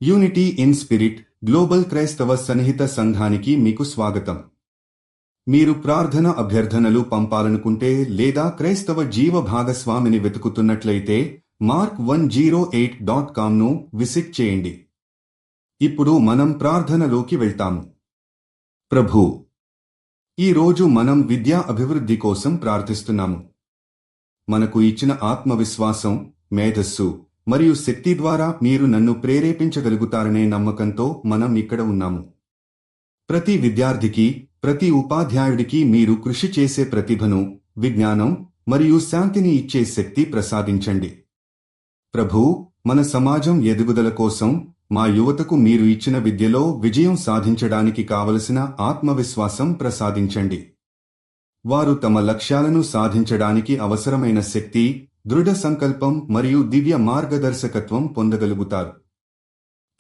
Unity in spirit global క్రైస్తవ సన్నిహిత సంఘానికి మీకు స్వాగతం. మీరు ప్రార్థన అభ్యర్థనలు పంపాలనుకుంటే లేదా క్రైస్తవ జీవ భాగస్వామిని వెతుకుతున్నట్లయితే mark108.comను విజిట్ చేయండి. ఇప్పుడు మనం ప్రార్థనలోకి వెళ్తాము. ప్రభూ, ఈ రోజు మనం విద్యా అభివృద్ధి కోసం ప్రార్థిస్తున్నాము. మనకు ఇచ్చిన ఆత్మవిశ్వాసం, మేధస్సు మరియు శక్తి ద్వారా మీరు నన్ను ప్రేరేపించగలుగుతారనే నమ్మకంతో మనం ఇక్కడ ఉన్నాము. ప్రతి విద్యార్థికి, ప్రతి ఉపాధ్యాయుడికి మీరు కృషి చేసే ప్రతిభను, విజ్ఞానం మరియు శాంతిని ఇచ్చే శక్తి ప్రసాదించండి. ప్రభూ, మన సమాజం ఎదుగుదల కోసం మా యువతకు మీరు ఇచ్చిన విద్యలో విజయం సాధించడానికి కావలసిన ఆత్మవిశ్వాసం ప్రసాదించండి. వారు తమ లక్ష్యాలను సాధించడానికి అవసరమైన శక్తి, దృఢ సంకల్పం మరియు దివ్య మార్గదర్శకత్వం పొందగలుగుతారు.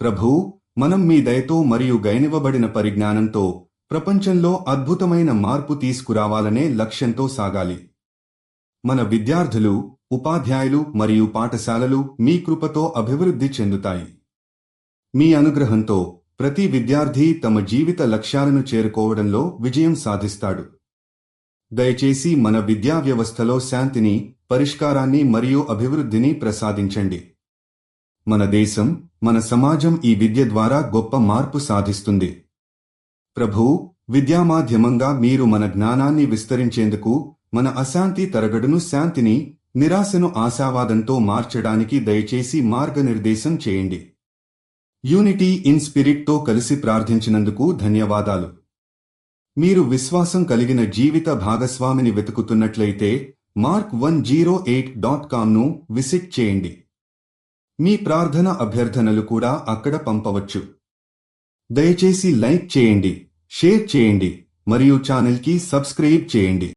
ప్రభూ, మనం మీ దయతో మరియు గైనివ్వబడిన పరిజ్ఞానంతో ప్రపంచంలో అద్భుతమైన మార్పు తీసుకురావాలనే లక్ష్యంతో సాగాలి. మన విద్యార్థులు, ఉపాధ్యాయులు మరియు పాఠశాలలు మీ కృపతో అభివృద్ధి చెందుతాయి. మీ అనుగ్రహంతో ప్రతి విద్యార్థి తమ జీవిత లక్ష్యాలను చేరుకోవడంలో విజయం సాధిస్తాడు. దయచేసి మన విద్యా వ్యవస్థలో శాంతిని, పరిష్కారాన్ని మరియు అభివృద్ధిని ప్రసాదించండి. మన దేశం, మన సమాజం ఈ విద్య ద్వారా గొప్ప మార్పు సాధిస్తుంది. ప్రభూ, విద్యామాధ్యమంగా మీరు మన జ్ఞానాన్ని విస్తరించేందుకు, మన అశాంతి తరగడును శాంతిని, నిరాశను ఆశావాదంతో మార్చడానికి దయచేసి మార్గనిర్దేశం చేయండి. యూనిటీ ఇన్ స్పిరిట్తో కలిసి ప్రార్థించినందుకు ధన్యవాదాలు. మీరు విశ్వాసం కలిగిన జీవిత భాగస్వామిని వెతుకుతున్నట్లయితే mark108.comను విజిట్ చేయండి. మీ ప్రార్థన అభ్యర్థనలు కూడా అక్కడ పంపవచ్చు. దయచేసి లైక్ చేయండి, షేర్ చేయండి మరియు ఛానల్కి సబ్స్క్రైబ్ చేయండి.